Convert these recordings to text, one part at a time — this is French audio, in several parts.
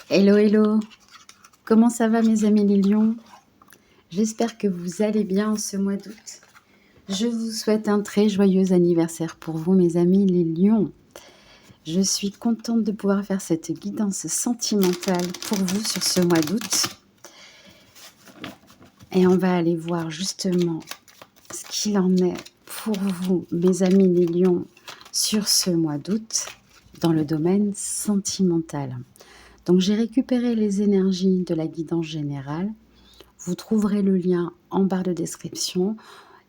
Hello, hello! Comment ça va mes amis les lions? J'espère que vous allez bien en ce mois d'août. Je vous souhaite un très joyeux anniversaire pour vous mes amis les lions. Je suis contente de pouvoir faire cette guidance sentimentale pour vous sur ce mois d'août. Et on va aller voir justement ce qu'il en est pour vous mes amis les lions sur ce mois d'août dans le domaine sentimental. Donc j'ai récupéré les énergies de la guidance générale. Vous trouverez le lien en barre de description.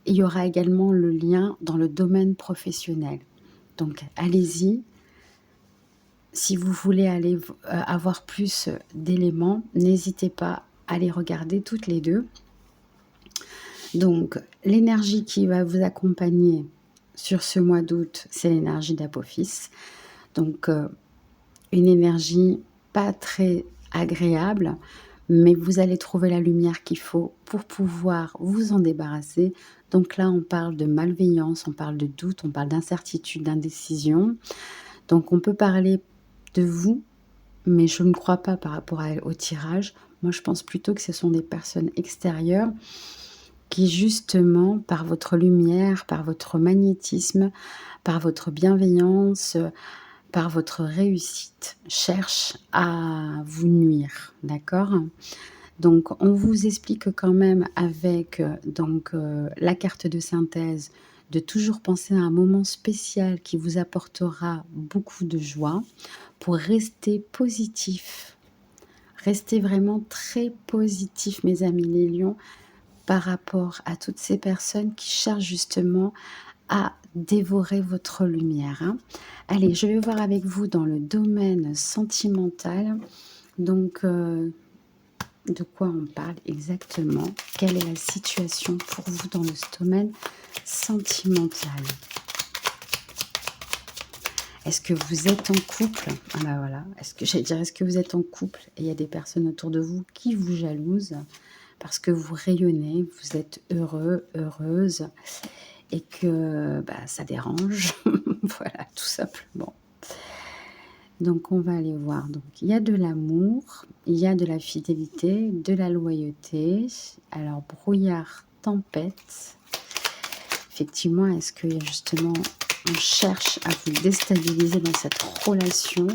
Il y aura également le lien dans le domaine professionnel. Donc allez-y. Si vous voulez aller avoir plus d'éléments, n'hésitez pas à les regarder toutes les deux. Donc l'énergie qui va vous accompagner sur ce mois d'août, c'est l'énergie d'Apophis. Donc une énergie pas très agréable, mais vous allez trouver la lumière qu'il faut pour pouvoir vous en débarrasser. Donc là, on parle de malveillance, on parle de doute, on parle d'incertitude, d'indécision. Donc on peut parler de vous, mais je ne crois pas par rapport au tirage. Moi, je pense plutôt que ce sont des personnes extérieures qui, justement, par votre lumière, par votre magnétisme, par votre bienveillance, par votre réussite, cherche à vous nuire, d'accord? Donc on vous explique quand même avec la carte de synthèse de toujours penser à un moment spécial qui vous apportera beaucoup de joie pour rester positif. Restez vraiment très positif mes amis les lions par rapport à toutes ces personnes qui cherchent justement à dévorer votre lumière, hein. Allez, je vais voir avec vous dans le domaine sentimental. Donc, de quoi on parle exactement? Quelle est la situation pour vous dans ce domaine sentimental? Est-ce que vous êtes en couple? Ah bah voilà. Est-ce que vous êtes en couple et il y a des personnes autour de vous qui vous jalousent parce que vous rayonnez, vous êtes heureux, heureuse et que ça dérange. Voilà, tout simplement. Donc on va aller voir. Donc il y a de l'amour, il y a de la fidélité, de la loyauté. Alors brouillard, tempête. Effectivement, est-ce que justement on cherche à vous déstabiliser dans cette relation?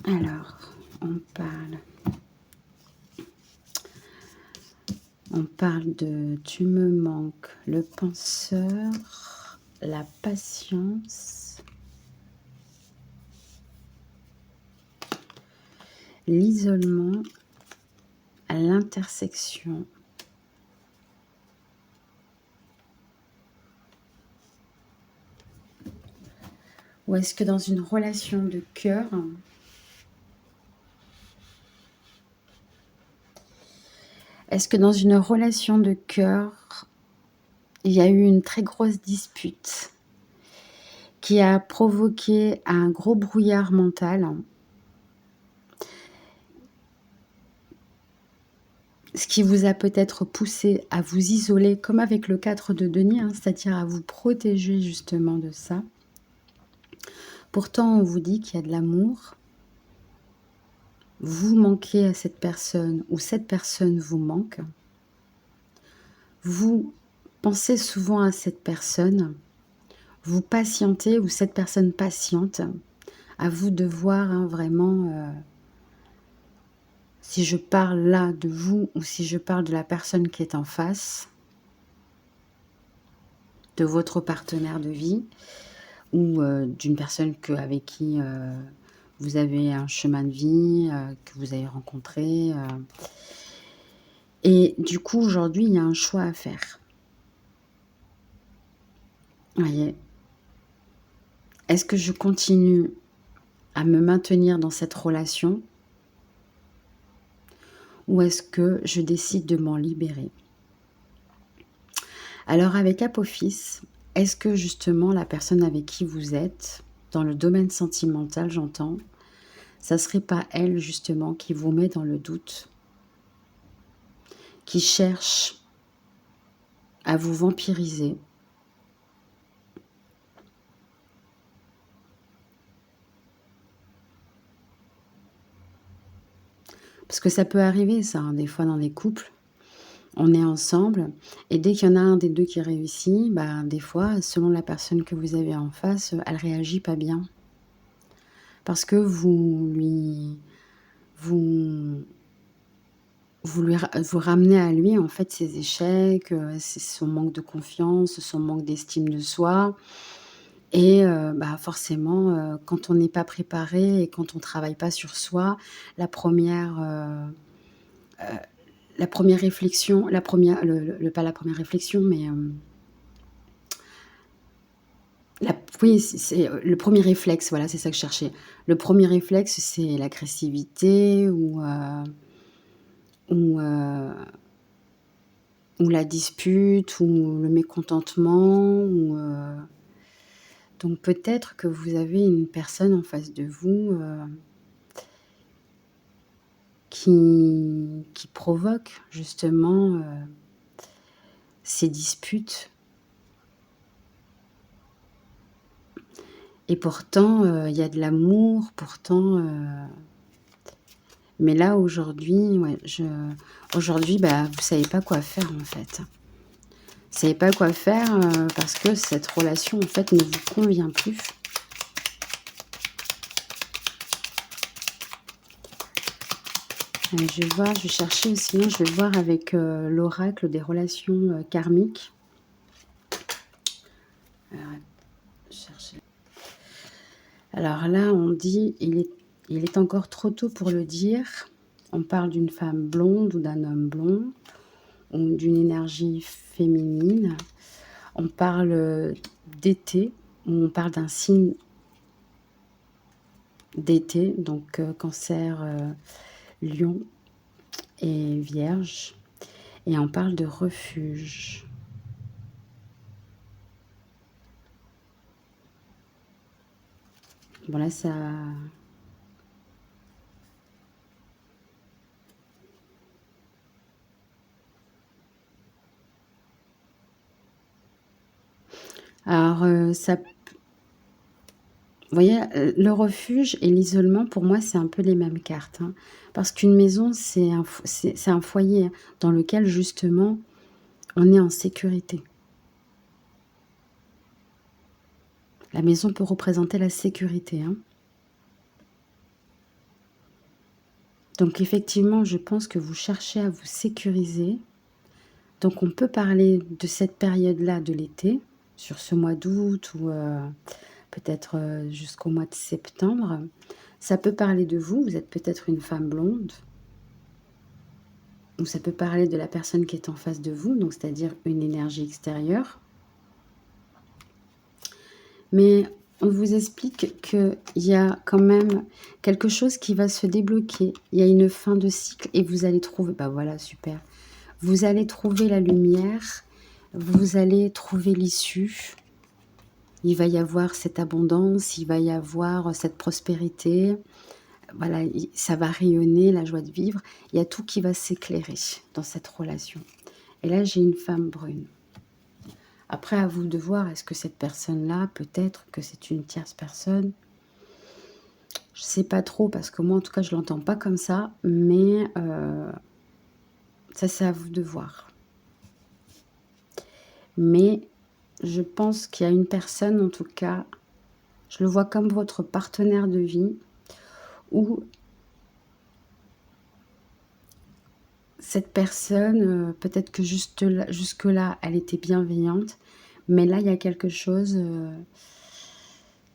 Alors, on parle de tu me manques, le penseur, la patience, l'isolement, l'intersection. Ou est-ce que dans une relation de cœur, il y a eu une très grosse dispute qui a provoqué un gros brouillard mental, ce qui vous a peut-être poussé à vous isoler, comme avec le 4 de denier, hein, c'est-à-dire à vous protéger justement de ça. Pourtant, on vous dit qu'il y a de l'amour. Vous manquez à cette personne ou cette personne vous manque. Vous pensez souvent à cette personne. Vous patientez ou cette personne patiente. À vous de voir hein, vraiment si je parle là de vous ou si je parle de la personne qui est en face, de votre partenaire de vie ou d'une personne avec qui vous avez un chemin de vie, que vous avez rencontré. Et du coup, aujourd'hui, il y a un choix à faire. Voyez, est-ce que je continue à me maintenir dans cette relation ou est-ce que je décide de m'en libérer? Alors avec Apophis, est-ce que justement la personne avec qui vous êtes, dans le domaine sentimental j'entends, ça serait pas elle justement qui vous met dans le doute, qui cherche à vous vampiriser. Parce que ça peut arriver ça, hein, des fois dans les couples, on est ensemble et dès qu'il y en a un des 2 qui réussit, bah, des fois, selon la personne que vous avez en face, elle réagit pas bien. Parce que vous vous ramenez à lui, en fait, ses échecs, c'est son manque de confiance, son manque d'estime de soi et bah, forcément, quand on n'est pas préparé et quand on travaille pas sur soi, la première, la première réflexion, la première, le pas la première réflexion, mais la oui, c'est le premier réflexe, voilà, c'est ça que je cherchais. Le premier réflexe, c'est l'agressivité ou, ou la dispute ou le mécontentement ou, donc peut-être que vous avez une personne en face de vous, qui provoque justement, ces disputes et pourtant, il y a de l'amour, pourtant, mais là aujourd'hui, ouais, aujourd'hui, bah, vous savez pas quoi faire en fait. Vous savez pas quoi faire, parce que cette relation en fait ne vous convient plus. Je vais voir, je vais chercher, sinon je vais voir avec, l'oracle des relations, karmiques. Alors, chercher. Alors là, on dit: «Il est encore trop tôt pour le dire». On parle d'une femme blonde ou d'un homme blond ou d'une énergie féminine. On parle, d'été, ou on parle d'un signe d'été, donc Cancer, Lion et Vierge et on parle de refuge. Bon là ça alors, ça vous voyez, le refuge et l'isolement pour moi c'est un peu les mêmes cartes, hein. Parce qu'une maison c'est un foyer, hein, dans lequel justement on est en sécurité. La maison peut représenter la sécurité, hein. Donc effectivement, je pense que vous cherchez à vous sécuriser. Donc on peut parler de cette période-là de l'été, sur ce mois d'août ou peut-être, jusqu'au mois de septembre. Ça peut parler de vous, vous êtes peut-être une femme blonde ou ça peut parler de la personne qui est en face de vous, donc c'est-à-dire une énergie extérieure. Mais on vous explique qu'il y a quand même quelque chose qui va se débloquer. Il y a une fin de cycle et vous allez trouver bah, voilà, super. Vous allez trouver la lumière, vous allez trouver l'issue. Il va y avoir cette abondance, il va y avoir cette prospérité. Voilà, ça va rayonner, la joie de vivre. Il y a tout qui va s'éclairer dans cette relation. Et là, j'ai une femme brune. Après, à vous de voir, est-ce que cette personne-là, peut-être que c'est une tierce personne? Je ne sais pas trop, parce que moi, en tout cas, je ne l'entends pas comme ça. Mais ça, c'est à vous de voir. Mais je pense qu'il y a une personne, en tout cas, je le vois comme votre partenaire de vie, où cette personne, peut-être que jusque-là, elle était bienveillante, mais là, il y a quelque chose,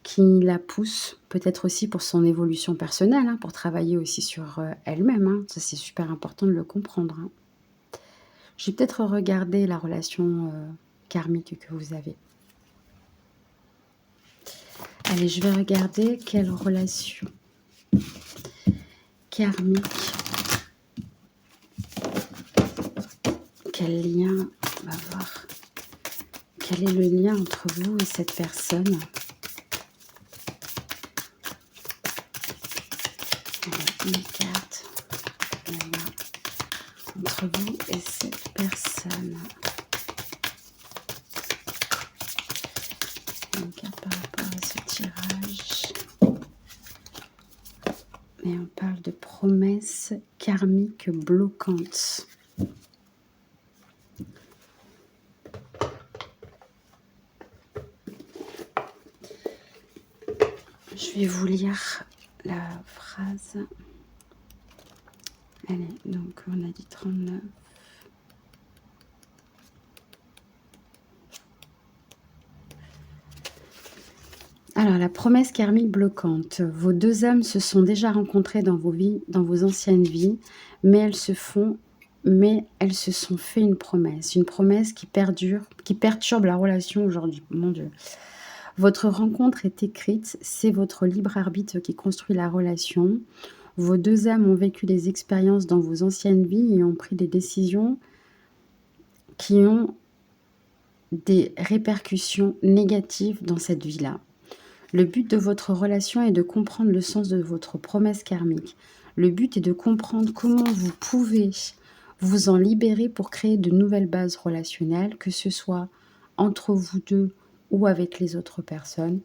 qui la pousse, peut-être aussi pour son évolution personnelle, hein, pour travailler aussi sur, elle-même, hein. Ça, c'est super important de le comprendre, hein. Je vais peut-être regarder la relation, karmique que vous avez. Allez, je vais regarder quelle relation karmique, quel lien, on va voir. Quel est le lien entre vous et cette personne? Allez, une carte. Voilà. Entre vous et cette personne. Donc, par rapport à ce tirage. Et on parle de promesses karmiques bloquantes. Je vais vous lire la phrase. Allez, donc on a dit 39. Alors, la promesse karmique bloquante. Vos deux âmes se sont déjà rencontrées dans vos vies, dans vos anciennes vies, mais elles se sont fait une promesse qui perdure, qui perturbe la relation aujourd'hui. Mon Dieu. Votre rencontre est écrite, c'est votre libre arbitre qui construit la relation. Vos deux âmes ont vécu des expériences dans vos anciennes vies et ont pris des décisions qui ont des répercussions négatives dans cette vie-là. Le but de votre relation est de comprendre le sens de votre promesse karmique. Le but est de comprendre comment vous pouvez vous en libérer pour créer de nouvelles bases relationnelles, que ce soit entre vous deux ou avec les autres personnes.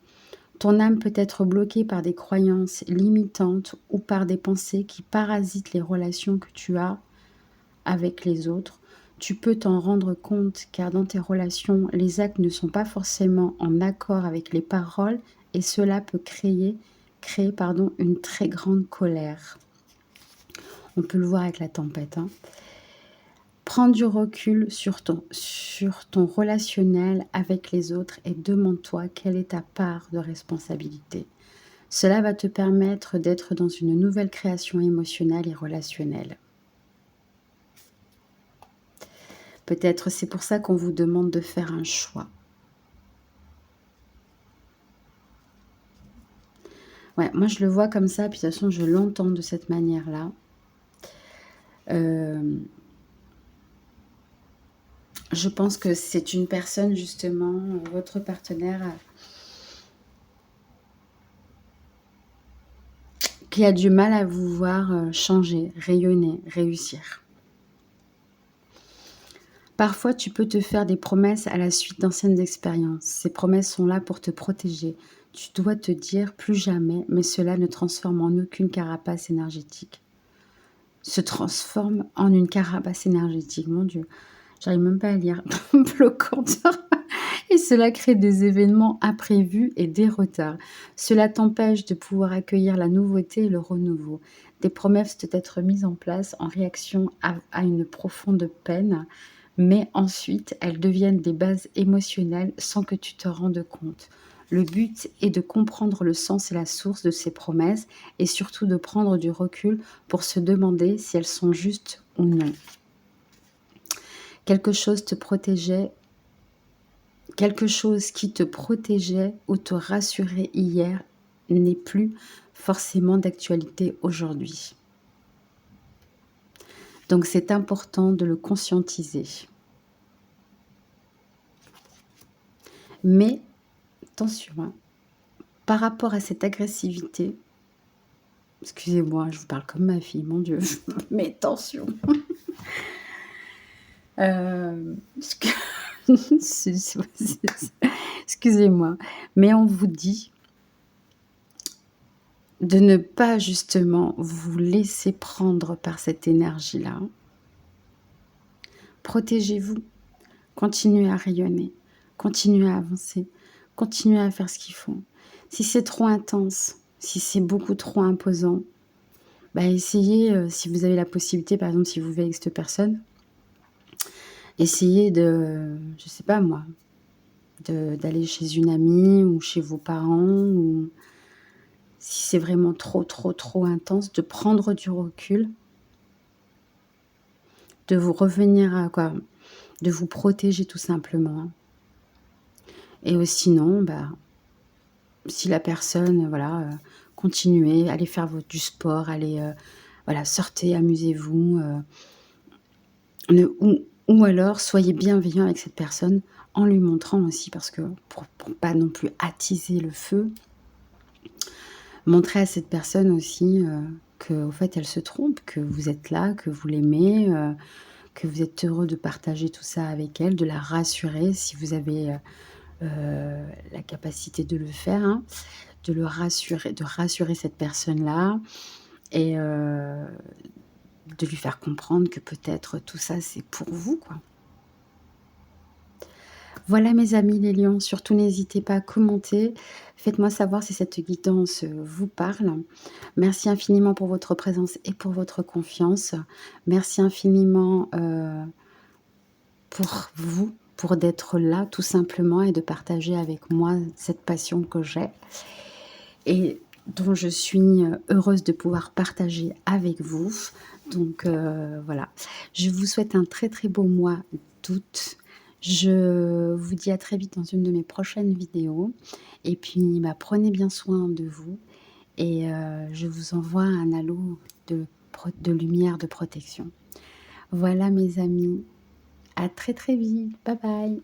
Ton âme peut être bloquée par des croyances limitantes ou par des pensées qui parasitent les relations que tu as avec les autres. Tu peux t'en rendre compte car dans tes relations, les actes ne sont pas forcément en accord avec les paroles et cela peut créer une très grande colère. On peut le voir avec la tempête. Prends du recul sur ton relationnel avec les autres et demande-toi quelle est ta part de responsabilité. Cela va te permettre d'être dans une nouvelle création émotionnelle et relationnelle. Peut-être c'est pour ça qu'on vous demande de faire un choix. Ouais, moi je le vois comme ça, puis de toute façon je l'entends de cette manière-là. Je pense que c'est une personne justement, votre partenaire, qui a du mal à vous voir changer, rayonner, réussir. Parfois, tu peux te faire des promesses à la suite d'anciennes expériences. Ces promesses sont là pour te protéger. Tu dois te dire plus jamais, mais cela ne transforme en aucune carapace énergétique. Se transforme en une carapace énergétique, mon Dieu. J'arrive même pas à lire. Bloquante. Et cela crée des événements imprévus et des retards. Cela t'empêche de pouvoir accueillir la nouveauté et le renouveau. Des promesses doivent être mises en place en réaction à une profonde peine, mais ensuite elles deviennent des bases émotionnelles sans que tu te rendes compte. Le but est de comprendre le sens et la source de ces promesses et surtout de prendre du recul pour se demander si elles sont justes ou non. Quelque chose qui te protégeait ou te rassurait hier n'est plus forcément d'actualité aujourd'hui. Donc c'est important de le conscientiser. Mais attention, par rapport à cette agressivité, excusez-moi, je vous parle comme ma fille, mon Dieu, mais attention. Excusez-moi, mais on vous dit de ne pas justement vous laisser prendre par cette énergie-là. Protégez-vous, continuez à rayonner, continuez à avancer, continuez à faire ce qu'il faut. Si c'est trop intense, si c'est beaucoup trop imposant, essayez, si vous avez la possibilité, par exemple si vous vivez avec cette personne, essayez de, je sais pas moi, d'aller chez une amie ou chez vos parents, ou si c'est vraiment trop intense, de prendre du recul, de vous revenir à quoi, de vous protéger tout simplement. Et sinon, si la personne, voilà, continuez, allez faire du sport, allez, voilà, sortez, amusez-vous, ou alors soyez bienveillant avec cette personne en lui montrant aussi, parce que pour pas non plus attiser le feu, montrez à cette personne aussi qu'au fait elle se trompe, que vous êtes là, que vous l'aimez, que vous êtes heureux de partager tout ça avec elle, de la rassurer si vous avez, la capacité de le faire, hein, de rassurer cette personne-là et de lui faire comprendre que peut-être tout ça, c'est pour vous, quoi. Voilà mes amis les lions, surtout n'hésitez pas à commenter. Faites-moi savoir si cette guidance, vous parle. Merci infiniment pour votre présence et pour votre confiance. Merci infiniment, pour vous, pour d'être là tout simplement et de partager avec moi cette passion que j'ai et dont je suis, heureuse de pouvoir partager avec vous. Donc voilà. Je vous souhaite un très, très beau mois d'août. Je vous dis à très vite dans une de mes prochaines vidéos et puis, bah, prenez bien soin de vous et je vous envoie un halo de lumière de protection. Voilà mes amis, à très, très vite. Bye bye.